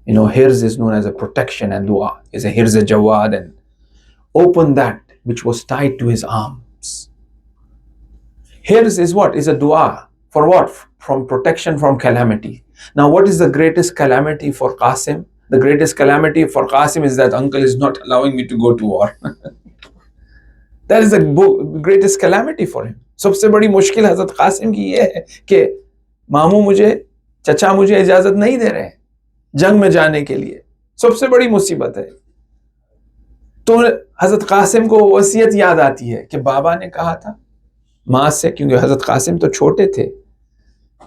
You know, hirz is known as a protection, and dua is a hirz jawad, and open that which was tied to his arms. Hirz is what? Is a dua. For what? From protection from calamity. Now what is the greatest calamity for Qasim? The greatest calamity for Qasim is that uncle is not allowing me to go to war. That is the greatest calamity for him. सबसे बड़ी मुश्किल हजरत कासिम की ये है कि मामू मुझे, चचा मुझे इजाजत नहीं दे रहे हैं जंग में जाने के लिए. सबसे बड़ी मुसीबत है. तो हजरत कासिम को वसीयत याद आती है कि बाबा ने कहा था माँ से, क्योंकि हजरत कासिम तो छोटे थे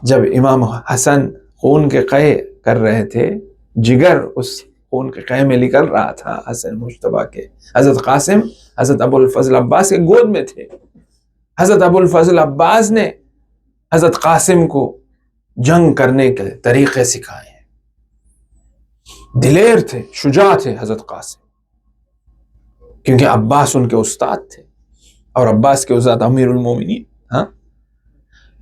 जब इमाम हसन खून के क़े कर रहे थे, जिगर उस खून के क़े में निकल रहा था हसन मुश्तबा के. हजरत कासिम हजरत अबुल फजल अब्बास के गोद में थे. हजरत अबुल फजल अब्बास ने हजरत कासिम को जंग करने के तरीक़े सिखाए हैं. दिलेर थे, शुजा थे हजरत कासिम, क्योंकि अब्बास उनके उस्ताद थे और अब्बास के उस्ताद अमीरुल मोमिनीन. हाँ,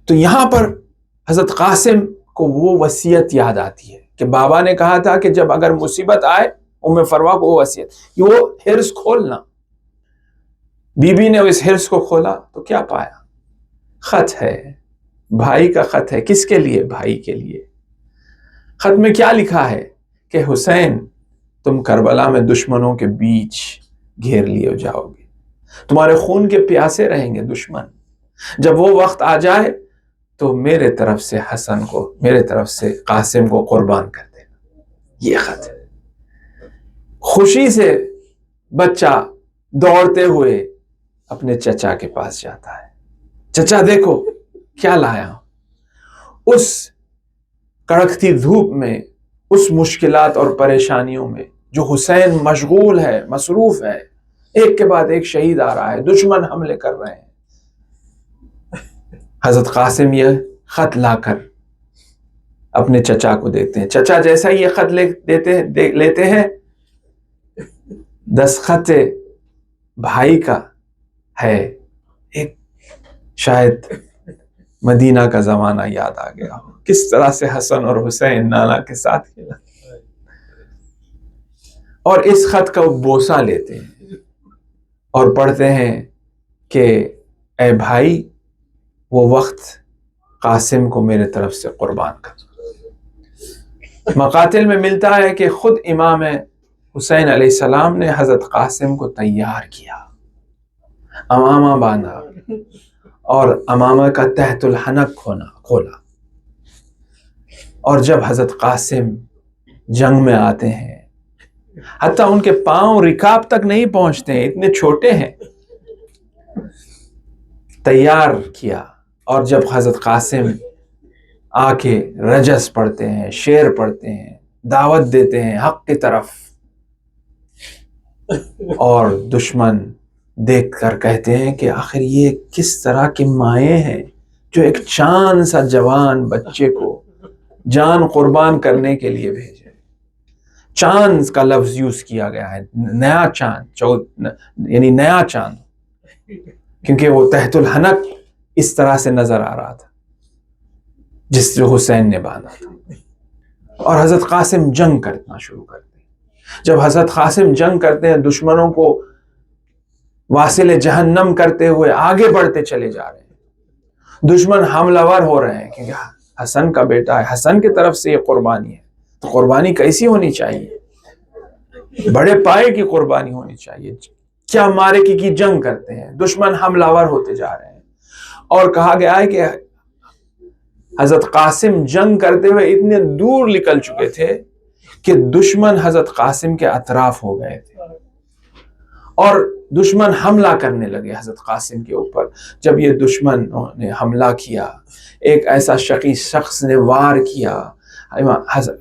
तो यहाँ पर हजरत कासिम को वो वसीयत याद आती है कि बाबा ने कहा था कि जब अगर मुसीबत आए उम्मे फरवा को वो वसीयत, वो हिर्स खोलना. बीबी ने इस हिर्स को खोला तो क्या पाया? खत है, भाई का खत है. किसके लिए? भाई के लिए. खत में क्या लिखा है कि हुसैन, तुम करबला में दुश्मनों के बीच घेर लिए जाओगे, तुम्हारे खून के प्यासे रहेंगे दुश्मन. जब वो वक्त आ जाए तो मेरे तरफ से हसन को, मेरे तरफ से कासिम को कुर्बान कर देना. ये खत है. खुशी से बच्चा दौड़ते हुए अपने चचा के पास जाता है. चचा देखो क्या लाया. उस कड़कती धूप में, उस मुश्किलात और परेशानियों में जो हुसैन मशगूल है, मसरूफ है, एक के बाद एक शहीद आ रहा है, दुश्मन हमले कर रहे हैं, हजरत कासिम ये खत लाकर अपने चचा को देते हैं. चचा जैसा ही ये खत लेते हैं, दस्तखत भाई का है. एक शायद मदीना का जमाना याद आ गया, किस तरह से हसन और हुसैन नाना के साथ खेला. और इस खत का बोसा लेते हैं और पढ़ते हैं कि ए भाई, वो वक्त कासिम को मेरे तरफ से कुर्बान कर. मकातिल में मिलता है कि खुद इमाम हुसैन अलैहिस्सलाम ने हजरत कासिम को तैयार किया, अमामा बांधा और अमामा का तहतुल हनक खोला. और जब हजरत कासिम जंग में आते हैं, हत्ता उनके पांव रिकाब तक नहीं पहुंचते हैं, इतने छोटे हैं. तैयार किया. और जब हजरत कासिम आके रजस पढ़ते हैं, शेर पढ़ते हैं, दावत देते हैं हक की तरफ, और दुश्मन دیکھ کر کہتے ہیں کہ آخر یہ کس طرح کی مائیں ہیں جو ایک چاند سا جوان بچے کو جان قربان کرنے کے لیے بھیجے. چاند کا لفظ یوز کیا گیا ہے، نیا چاند، یعنی نیا چاند، کیونکہ وہ تحت الحنک اس طرح سے نظر آ رہا تھا جس جو حسین نے باندھا تھا. اور حضرت قاسم جنگ کرنا شروع کرتے ہیں. جب حضرت قاسم جنگ کرتے ہیں، دشمنوں کو واصل جہنم کرتے ہوئے آگے بڑھتے چلے جا رہے ہیں، دشمن حملہ ور ہو رہے ہیں کیونکہ حسن کا بیٹا ہے، حسن کی طرف سے یہ قربانی ہے، تو قربانی کیسی ہونی چاہیے؟ بڑے پائے کی قربانی ہونی چاہیے. کیا مارے کی جنگ کرتے ہیں، دشمن حملہ ور ہوتے جا رہے ہیں. اور کہا گیا ہے کہ حضرت قاسم جنگ کرتے ہوئے اتنے دور نکل چکے تھے کہ دشمن حضرت قاسم کے اطراف ہو گئے تھے اور دشمن حملہ کرنے لگے حضرت قاسم کے اوپر. جب یہ دشمن نے حملہ کیا، ایک ایسا شقی شخص نے وار کیا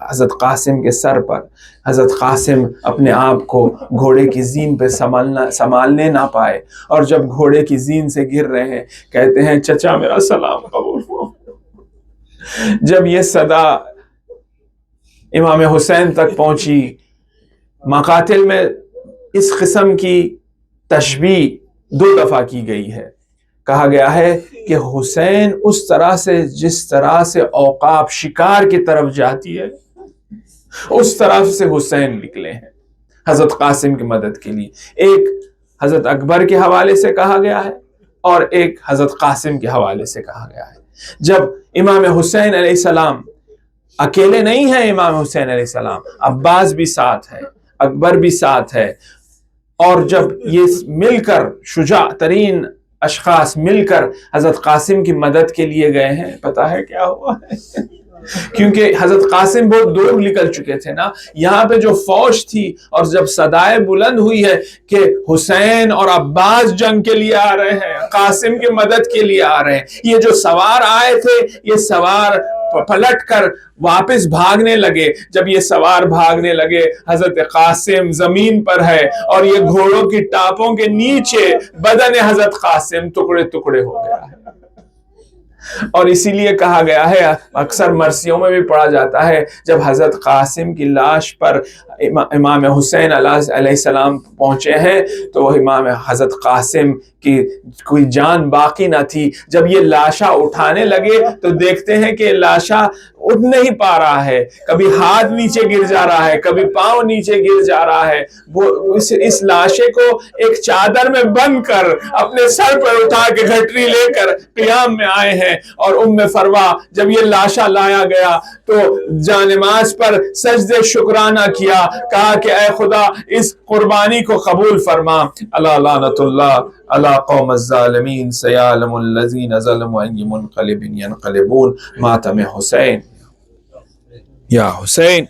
حضرت قاسم کے سر پر. حضرت قاسم اپنے آپ کو گھوڑے کی زین پہ سنبھالنے نہ پائے، اور جب گھوڑے کی زین سے گر رہے ہیں کہتے ہیں چچا میرا سلام قبول ہو. جب یہ صدا امام حسین تک پہنچی، مقاتل میں اس قسم کی تشبیہ 2 دفعہ کی گئی ہے. کہا گیا ہے کہ حسین اس طرح سے، جس طرح سے عقاب شکار کی طرف جاتی ہے، اس طرف سے حسین نکلے ہیں حضرت قاسم کی مدد کے لیے. ایک حضرت اکبر کے حوالے سے کہا گیا ہے اور ایک حضرت قاسم کے حوالے سے کہا گیا ہے. جب امام حسین علیہ السلام اکیلے نہیں ہیں، امام حسین علیہ السلام، عباس بھی ساتھ ہے، اکبر بھی ساتھ ہے، اور جب یہ مل کر شجاع ترین اشخاص مل کر حضرت قاسم کی مدد کے لیے گئے ہیں، پتہ ہے کیا ہوا ہے؟ کیونکہ حضرت قاسم بہت دور نکل چکے تھے نا. یہاں پہ جو فوج تھی اور جب صدائے بلند ہوئی ہے کہ حسین اور عباس جنگ کے لیے آ رہے ہیں، قاسم کی مدد کے لیے آ رہے ہیں، یہ جو سوار آئے تھے یہ سوار پلٹ کر واپس بھاگنے لگے. جب یہ سوار بھاگنے لگے، حضرت قاسم زمین پر ہے اور یہ گھوڑوں کی ٹاپوں کے نیچے بدن حضرت قاسم ٹکڑے ٹکڑے ہو گیا ہے. اور اسی لیے کہا گیا ہے، اکثر مرثیوں میں بھی پڑھا جاتا ہے، جب حضرت قاسم کی لاش پر امام حسین علیہ السلام پہنچے ہیں تو امام حضرت قاسم کی کوئی جان باقی نہ تھی. جب یہ لاشا اٹھانے لگے تو دیکھتے ہیں کہ لاشا اٹھ نہیں پا رہا ہے، کبھی ہاتھ نیچے گر جا رہا ہے، کبھی پاؤں نیچے گر جا رہا ہے. وہ اس لاشے کو ایک چادر میں بند کر اپنے سر پر اٹھا کے گھٹری لے کر قیام میں آئے ہیں. اور فروا جب یہ لاشا لایا گیا تو جانماز پر سجدے شکرانہ کیا، کہا کہ اے خدا اس قربانی کو قبول فرما. اللہ لعنت اللہ علی قوم الظالمین سیعلم الذین ظلموا ای منقلب ینقلبون. ماتم حسین یا حسین.